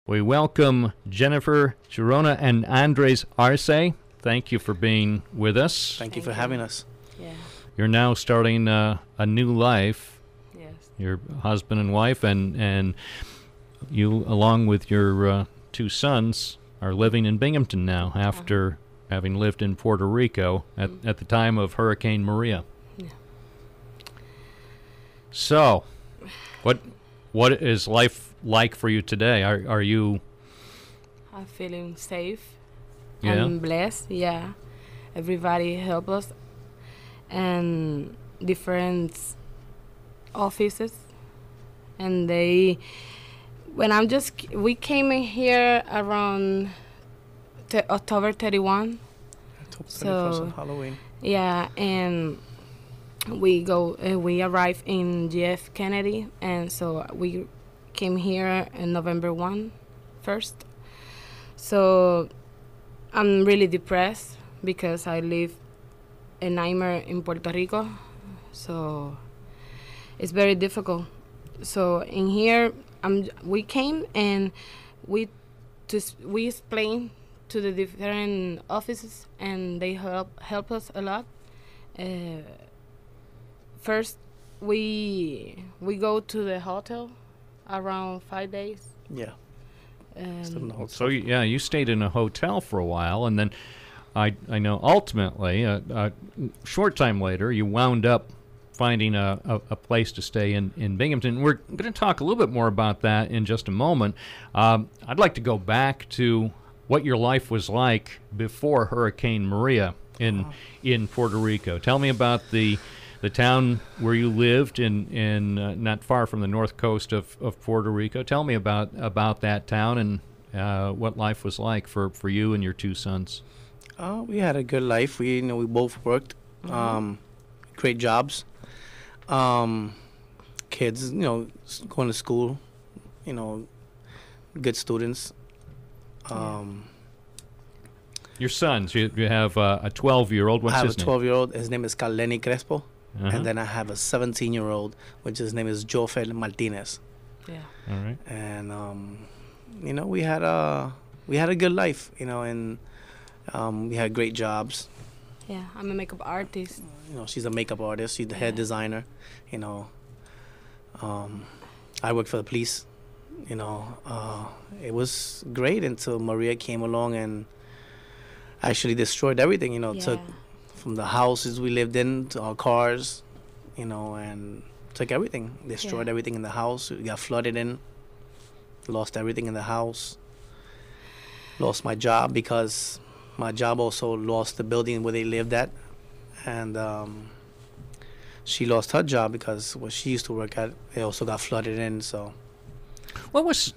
We welcome Jennifer Girona and Andres Arce. Thank you for being with us. Thank you for having us. Yeah. You're now starting a new life. Yes. Your husband and wife, and you, along with your two sons, are living in Binghamton now after having lived in Puerto Rico at the time of Hurricane Maria. Yeah. So, what is life like for you today? Are you? I'm feeling safe. Yeah. I'm blessed. Yeah. Everybody help us, and different offices, and we came in here around October 31. October 31st on Halloween. Yeah, and we arrived in GF Kennedy, and so we came here on November 1st. So I'm really depressed because I live a nightmare in Puerto Rico, so it's very difficult. So in here, we came and we explained to the different offices, and they help us a lot. First, we go to the hotel around 5 days. Yeah. So you stayed in a hotel for a while, and then I know ultimately, a short time later, you wound up finding a place to stay in Binghamton. We're going to talk a little bit more about that in just a moment. I'd like to go back to what your life was like before Hurricane Maria in Puerto Rico. Tell me about the town where you lived in not far from the north coast of Puerto Rico. Tell me about that town and what life was like for you and your two sons. We had a good life. We both worked, great jobs. Kids, going to school, good students. Your sons, you have a 12-year-old. What's his name? I have a 12-year-old. His name is Carleni Crespo. And then I have a 17-year-old, which his name is Jofel Martinez. Yeah. All right. And we had a good life, and we had great jobs. Yeah, I'm a makeup artist. She's a makeup artist. She's the head designer. I work for the police. It was great until Maria came along and actually destroyed everything. Took from the houses we lived in to our cars, and took everything. Destroyed everything in the house. We got flooded in. Lost everything in the house. Lost my job because my job also lost the building where they lived at. And she lost her job because what she used to work at, it also got flooded in. So, what was?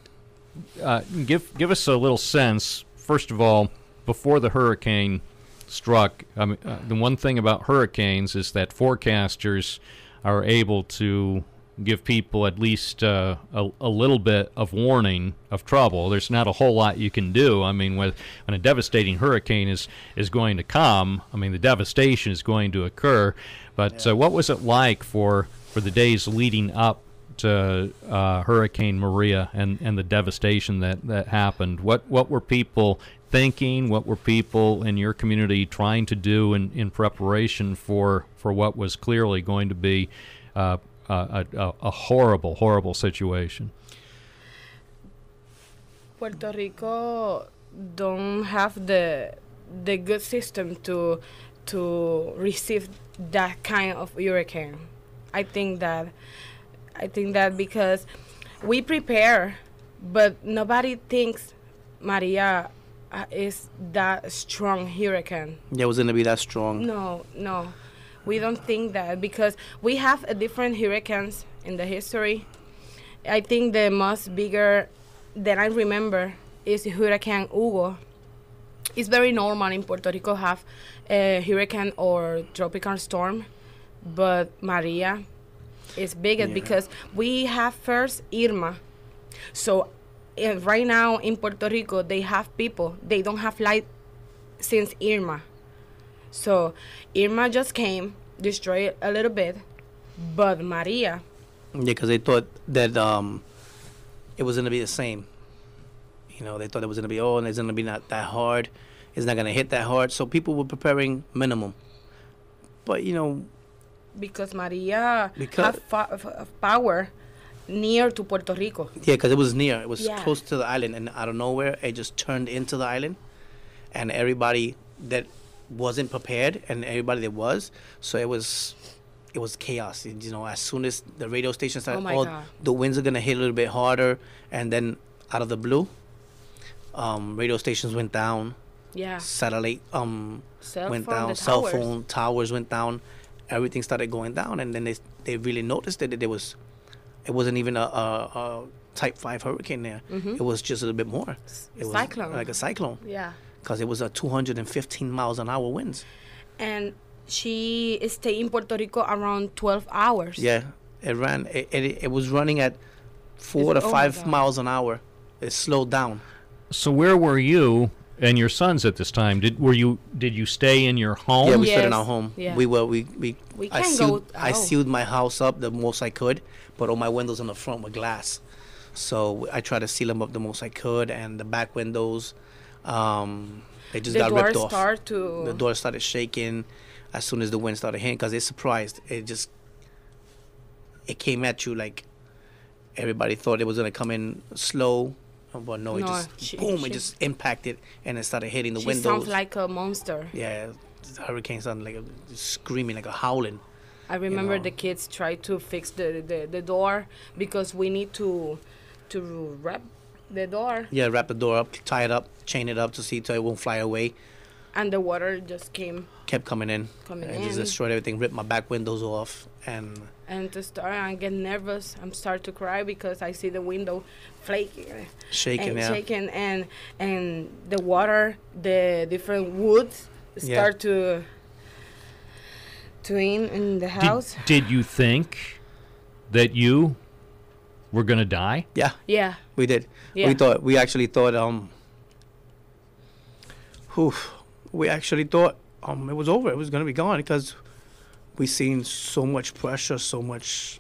Give us a little sense. First of all, before the hurricane struck, the one thing about hurricanes is that forecasters are able to give people at least a little bit of warning of trouble. There's not a whole lot you can do. When a devastating hurricane is going to come, the devastation is going to occur. But what was it like for the days leading up to Hurricane Maria and the devastation that happened? What were people thinking? What were people in your community trying to do in preparation for what was clearly going to be a horrible, horrible situation? Puerto Rico don't have the good system to receive that kind of hurricane. I think that because we prepare, but nobody thinks Maria is that strong hurricane. Yeah, it was going to be that strong. No. We don't think that because we have a different hurricanes in the history. I think the most bigger that I remember is Hurricane Hugo. It's very normal in Puerto Rico have a hurricane or tropical storm, but Maria is bigger because we have first Irma. So right now in Puerto Rico, they have people. They don't have light since Irma. So Irma just came, destroyed a little bit, but Maria. Yeah, because they thought that it was going to be the same. You know, they thought it was going to be, and it's going to be not that hard. It's not going to hit that hard. So people were preparing minimum. But, you know. Because Maria had power near to Puerto Rico. Yeah, because it was near. It was close to the island. And out of nowhere, it just turned into the island. And everybody that wasn't prepared and everybody that was. So it was chaos. You know, as soon as the radio station started, the winds are going to hit a little bit harder. And then out of the blue, radio stations went down. Yeah. Satellite went down. Cell phone towers went down. Everything started going down. And then they really noticed that it wasn't even a type 5 hurricane there. Mm-hmm. It was just a little bit more. It was cyclone. Like a cyclone. Yeah. Because it was a 215 miles an hour winds. And she stayed in Puerto Rico around 12 hours. Yeah. It was running at 4 to 5 miles an hour. It slowed down. So where were you and your sons at this time? Did you stay in your home? Yeah, we stayed in our home. Yeah. I sealed my house up the most I could, but all my windows on the front were glass. So I tried to seal them up the most I could, and the back windows, they just got ripped off. The door started shaking as soon as the wind started hitting, because it's surprised. It came at you like everybody thought it was going to come in slow. But no, it just impacted and it started hitting the windows. She sounds like a monster. Yeah, the hurricane sounded like screaming, like a howling. I remember the kids tried to fix the door because we need to wrap the door. Yeah, wrap the door up, tie it up, chain it up so it won't fly away. And the water just kept coming in. Just destroyed everything, ripped my back windows off. And to start, I get nervous. I'm start to cry because I see the window shaking, and the water, the different woods start to in the house. Did you think that you were gonna die? Yeah. Yeah. We did. Yeah. We actually thought it was over. It was gonna be gone because we seen so much pressure, so much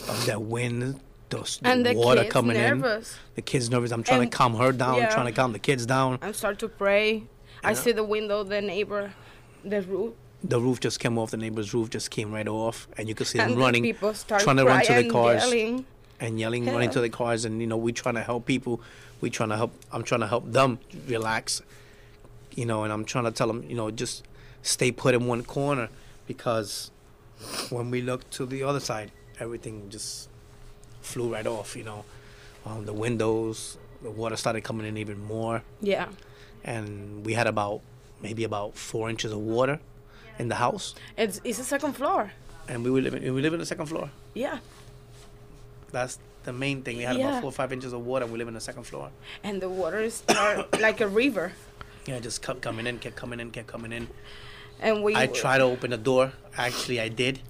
of that wind, the water coming nervous. In. The kids nervous. I'm trying to calm her down. I'm trying to calm the kids down. I start to pray. I see the window, the neighbor, the roof. The roof just came off. The neighbor's roof just came right off, and you could see them running, people start trying to run to the cars, yelling. running to the cars, and we trying to help people. I'm trying to help them relax, and I'm trying to tell them, just stay put in one corner, because when we looked to the other side, everything just flew right off. The windows, the water started coming in even more. Yeah. And we had maybe about 4 inches of water in the house. It's a second floor. And we live in the second floor. Yeah. That's the main thing. We had about 4 or 5 inches of water, and we live in the second floor. And the water is like a river. Yeah, just kept coming in. And I tried to open the door. Actually, I did.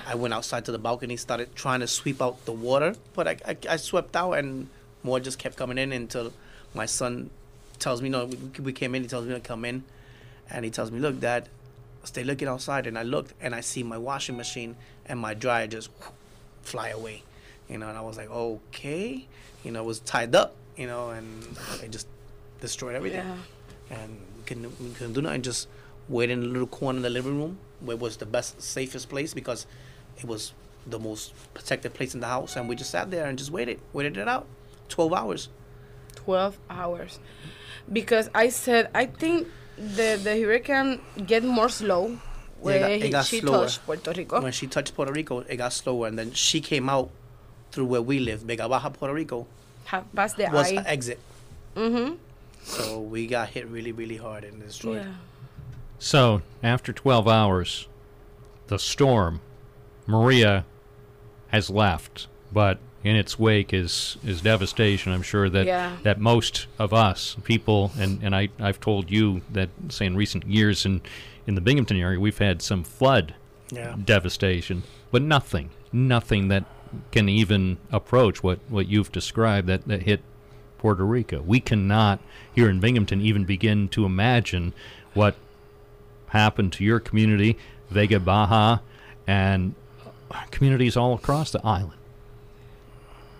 I went outside to the balcony, started trying to sweep out the water, but I swept out, and more just kept coming in until my son tells me, no, we came in. He tells me to come in, and he tells me, look, Dad, stay looking outside. And I looked, and I see my washing machine and my dryer just fly away, and I was like, okay, it was tied up, and it just destroyed everything. Yeah. And we couldn't do nothing, just wait in a little corner in the living room, where it was the best, safest place, because it was the most protected place in the house, and we just sat there and just waited it out. 12 hours. 12 hours. Because I think the hurricane get more slow when she touched Puerto Rico. When she touched Puerto Rico, it got slower, and then she came out through where we live, Vega Baja, Puerto Rico. Past the was eye. the exit. Mm-hmm. So we got hit really, really hard and destroyed. Yeah. So after 12 hours, the storm, Maria, has left, but in its wake is devastation. I'm sure that most of us people, and I've told you that, say, in recent years in the Binghamton area, we've had some flood devastation, but nothing that can even approach what you've described that hit Puerto Rico. We cannot, here in Binghamton, even begin to imagine what happened to your community, Vega Baja, and communities all across the island.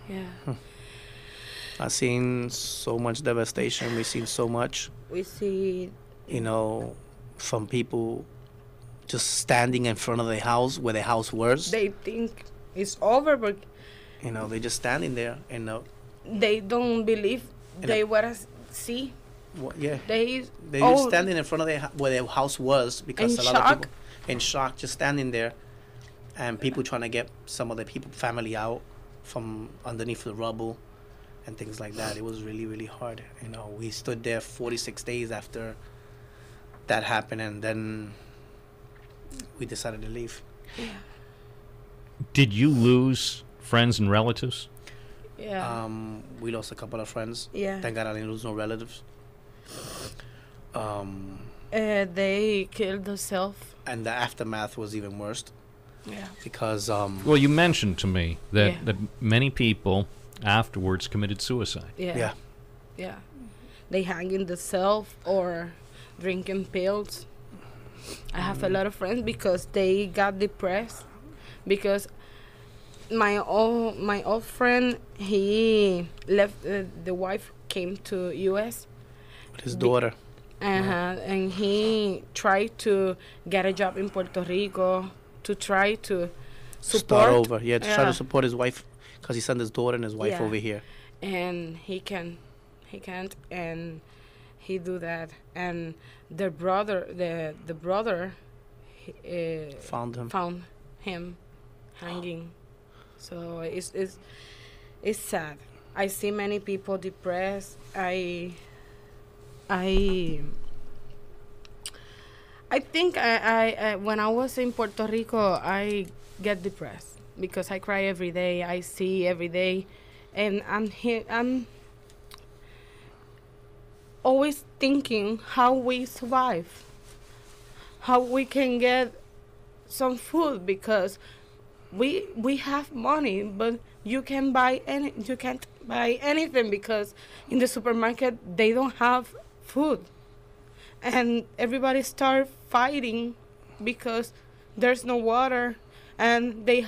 Yeah. I've seen so much devastation. We've seen so much. We see, From people just standing in front of the house where the house was. They think it's over, but they're just standing there and they don't believe they what I see. Yeah. They're just standing in front of where their house was, because a lot of people in shock, just standing there, and people trying to get some of the family out from underneath the rubble and things like that. It was really, really hard. We stood there 46 days after that happened, and then we decided to leave. Yeah. Did you lose friends and relatives? Yeah. We lost a couple of friends. Yeah. Thank God I didn't lose no relatives. They killed themselves. And the aftermath was even worse. Yeah. Because well, you mentioned to me that many people afterwards committed suicide. Yeah. They hang in themselves or drinking pills. I have a lot of friends because they got depressed, because my old friend, he left, the wife came to U.S. with his daughter. And he tried to get a job in Puerto Rico to try to support. Start over, to try to support his wife, because he sent his daughter and his wife over here. And he can't, and he do that. And the brother, the brother, found him hanging. So it's sad. I see many people depressed. I think I when I was in Puerto Rico, I get depressed because I cry every day. I see every day, and I'm always thinking how we survive, how we can get some food, because we have money, but you can't buy anything because in the supermarket they don't have food, and everybody start fighting because there's no water, and the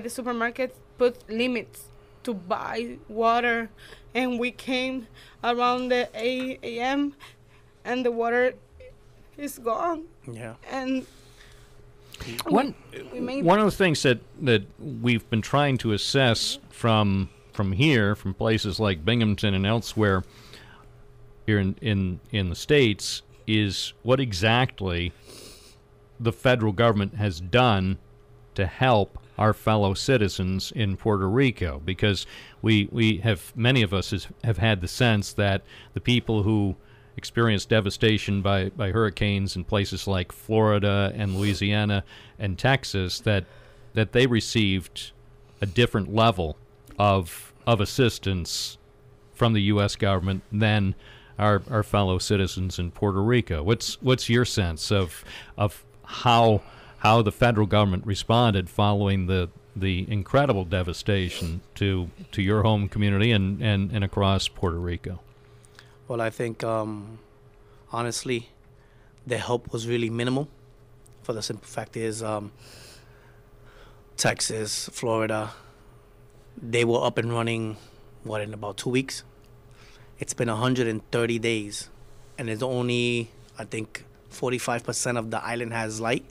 supermarket put limits to buy water, and we came around the 8 a.m. and the water is gone. Yeah. And one of the things that we've been trying to assess from here, from places like Binghamton and elsewhere here in the States, is what exactly the federal government has done to help our fellow citizens in Puerto Rico, because many of us have had the sense that the people who experienced devastation by hurricanes in places like Florida and Louisiana and Texas, that they received a different level of assistance from the U.S. government than our fellow citizens in Puerto Rico. What's your sense of how the federal government responded following the incredible devastation to your home community and across Puerto Rico? Well, I think, honestly, the help was really minimal. For the simple fact is, Texas, Florida, they were up and running, in about 2 weeks? It's been 130 days, and there's only, I think, 45% of the island has light.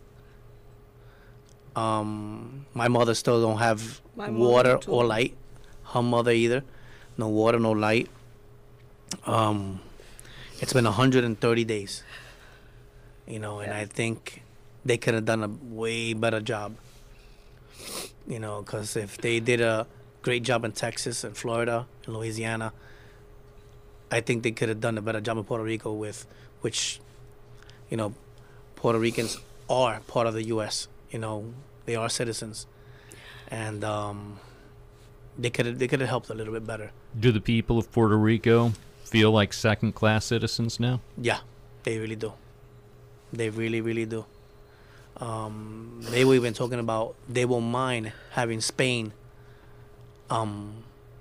My mother still don't have water or light. Her mother either. No water, no light. It's been 130 days, and I think they could have done a way better job, because if they did a great job in Texas and Florida and Louisiana, I think they could have done a better job in Puerto Rico, which Puerto Ricans are part of the U.S., they are citizens, and they could have helped a little bit better. Do the people of Puerto Rico feel like second-class citizens now? Yeah, they really do. They really, really do. They were even talking about they won't mind having Spain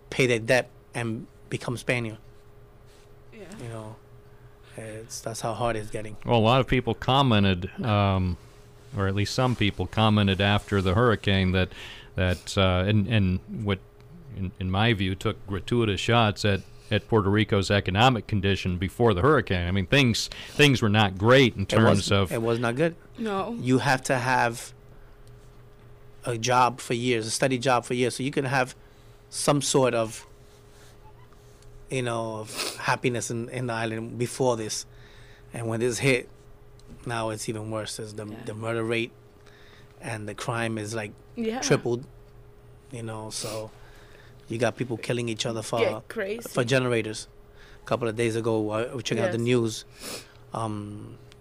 pay their debt and become Spaniard. Yeah. That's how hard it's getting. Well, a lot of people commented, or at least some people commented after the hurricane that and what in my view took gratuitous shots at at Puerto Rico's economic condition before the hurricane. I mean, things were not great in terms of. It was not good. No. You have to have a job for years, a steady job for years, so you can have some sort of, of happiness in the island before this. And when this hit, now it's even worse. There's the murder rate and the crime is like tripled, so you got people killing each other for generators. A couple of days ago, we checked out the news.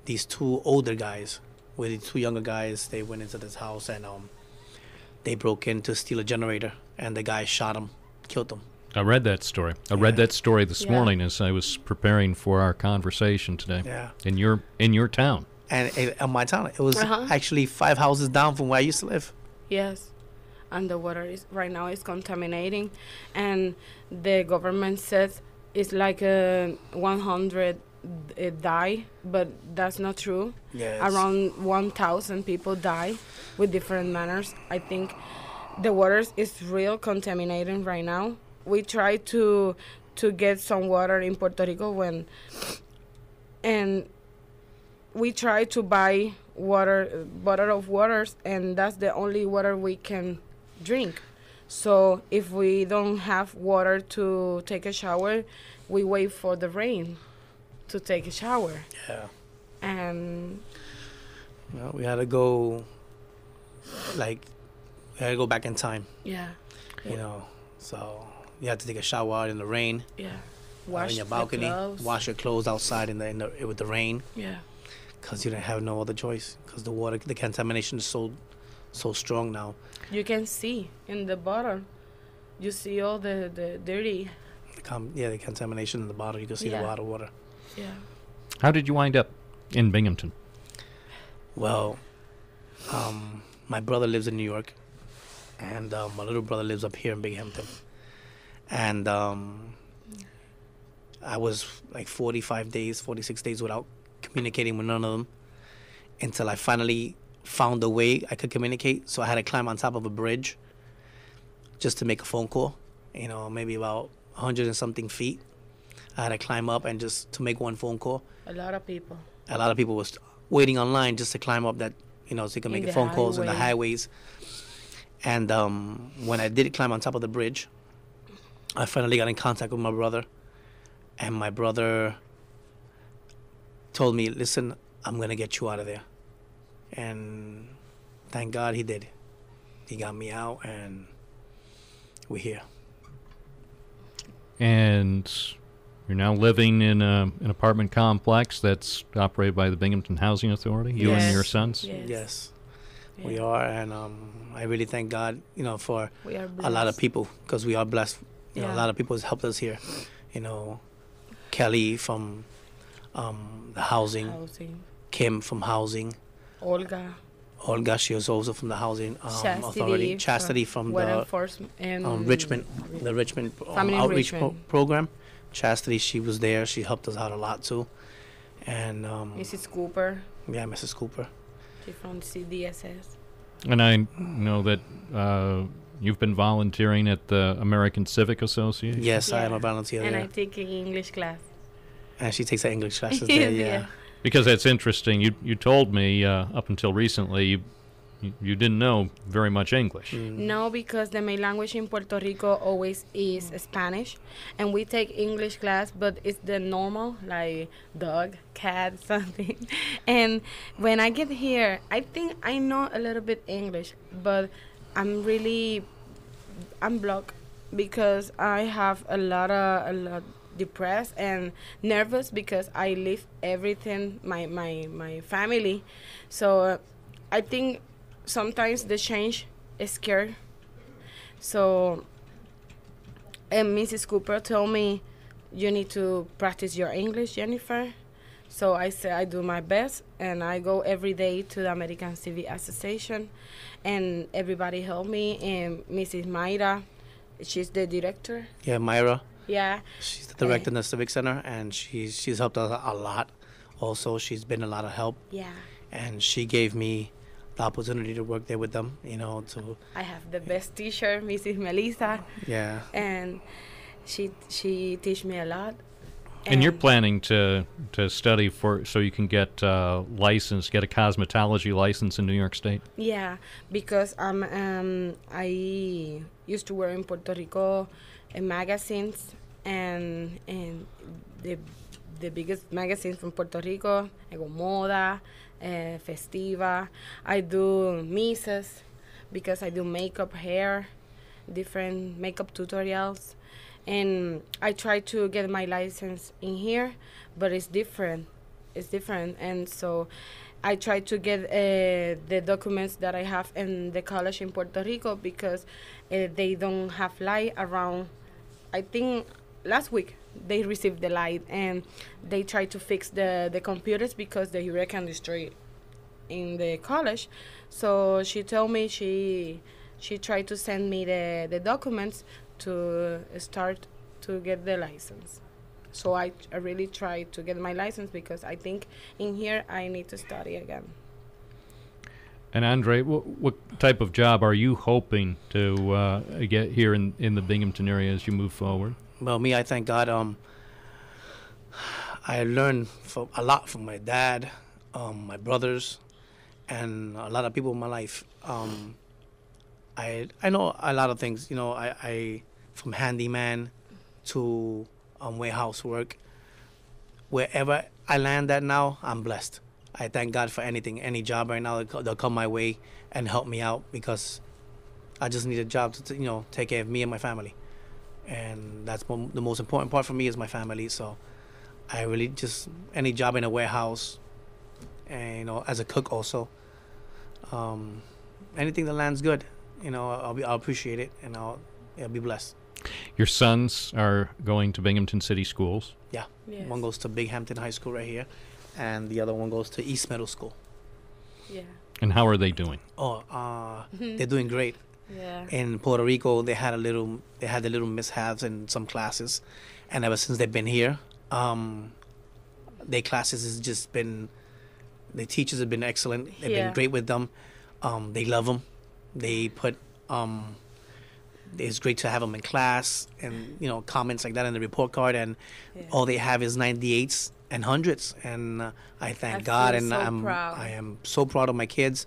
These two older guys with the two younger guys, they went into this house and they broke in to steal a generator, and the guy shot him, killed him. I read that story. I read that story this morning as I was preparing for our conversation today. Yeah. In your town. And in my town, it was actually 5 houses down from where I used to live. Yes. And the water right now is contaminating, and the government says it's like 100 die, but that's not true. Yes. Around 1,000 people die with different manners. I think the water is real contaminating right now. We try to get some water in Puerto Rico and we try to buy bottle of waters, and that's the only water we can drink. So if we don't have water to take a shower, we wait for the rain to take a shower. Yeah. And we had to go back in time. Yeah. So you had to take a shower out in the rain. Yeah. Wash in your balcony. Wash your clothes outside with the rain. Yeah. Because you didn't have no other choice. Because the contamination is so strong now. You can see in the bottle. You see all the dirty. The contamination in the bottle. You can see the bottled water. Yeah. How did you wind up in Binghamton? Well, my brother lives in New York, and my little brother lives up here in Binghamton. And I was like 46 days without communicating with none of them until I finally found a way I could communicate. So I had to climb on top of a bridge just to make a phone call, maybe about 100 and something feet. I had to climb up and just to make one phone call. A lot of people was waiting online just to climb up that, so you can make phone calls in the highways. And when I did climb on top of the bridge, I finally got in contact with my brother. And my brother told me, listen, I'm going to get you out of there. And thank God he did. He got me out, and we're here. And you're now living in an apartment complex that's operated by the Binghamton Housing Authority, you and your sons? Yes. Yeah. We are, and I really thank God, for a lot of people, because we are blessed. A lot of people has helped us here. Kelly from the housing, Kim from housing, Olga, she was also from the housing authority. Chastity from the Richmond, the Richmond outreach program. Chastity, she was there. She helped us out a lot too. And Mrs. Cooper. Yeah, Mrs. Cooper. She's from CDSS. And I know that you've been volunteering at the American Civic Association. Yes, I am a volunteer and there. And I take an English class. And she takes her English classes there, yeah. Because that's interesting. You told me up until recently you didn't know very much English. No, because the main language in Puerto Rico always is Spanish. And we take English class, but it's the normal, like dog, cat, something. And when I get here, I think I know a little bit English, but I'm blocked because I have a lot depressed and nervous because I leave everything, my family. So I think sometimes the change is scary. So and Mrs. Cooper told me, you need to practice your English, Jennifer. So I said I do my best, and I go every day to the American Civic Association, and everybody helped me. And Mrs. Mayra, she's the director. Yeah, Myra. Yeah. She's the director in the Civic Center, and she's helped us a lot. Also, she's been a lot of help. Yeah. And she gave me the opportunity to work there with them, I have the best teacher, Mrs. Melissa. Yeah. And She teach me a lot. And you're planning to study so you can get a cosmetology license in New York State? Yeah, because I used to work in Puerto Rico in magazines, and the biggest magazines from Puerto Rico, Ego Moda, Festiva. I do Mises because I do makeup, hair, different makeup tutorials. And I try to get my license in here, but it's different. And so I try to get the documents that I have in the college in Puerto Rico because they don't have light around. I think last week they received the light, and they try to fix the computers because the hurricane destroyed in the college. So she told me she tried to send me the documents to start to get the license. So I really try to get my license because I think in here I need to study again. And Andre, what type of job are you hoping to get here in the Binghamton area as you move forward? Well, me, I thank God. I learned a lot from my dad, my brothers, and a lot of people in my life. I know a lot of things. I from handyman to warehouse work. Wherever I land at now, I'm blessed. I thank God for any job right now that'll come my way and help me out, because I just need a job to take care of me and my family, and that's the most important part for me is my family. So I really just any job in a warehouse, and as a cook also, anything that lands good, I'll appreciate it, and I'll be blessed. Your sons are going to Binghamton City Schools. Yes. One goes to Binghamton High School right here, and the other one goes to East Middle School. Yeah. And how are they doing? They're doing great. Yeah. In Puerto Rico, they had the little mishaps in some classes, and ever since they've been here, their classes has just been, the teachers have been excellent. They've been great with them. They love them. They put it's great to have them in class, and comments like that in the report card, and all they have is 98s and 100s, and I thank God, and I am so proud of my kids,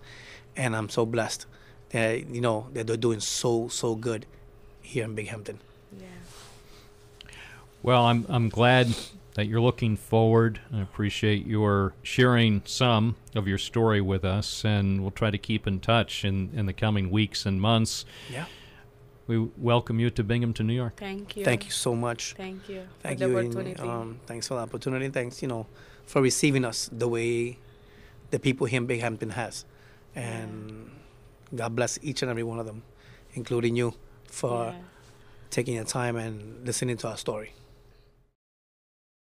and I'm so blessed that that they're doing so good here in Binghamton. Yeah. Well, I'm glad that you're looking forward. I appreciate your sharing some of your story with us, and we'll try to keep in touch in the coming weeks and months. Yeah. We welcome you to Binghamton, New York. Thank you. Thank you so much. Thank you. Thank for you. the opportunity. Thanks for the opportunity. Thanks, for receiving us the way the people here in Binghamton has. And God bless each and every one of them, including you, for taking your time and listening to our story.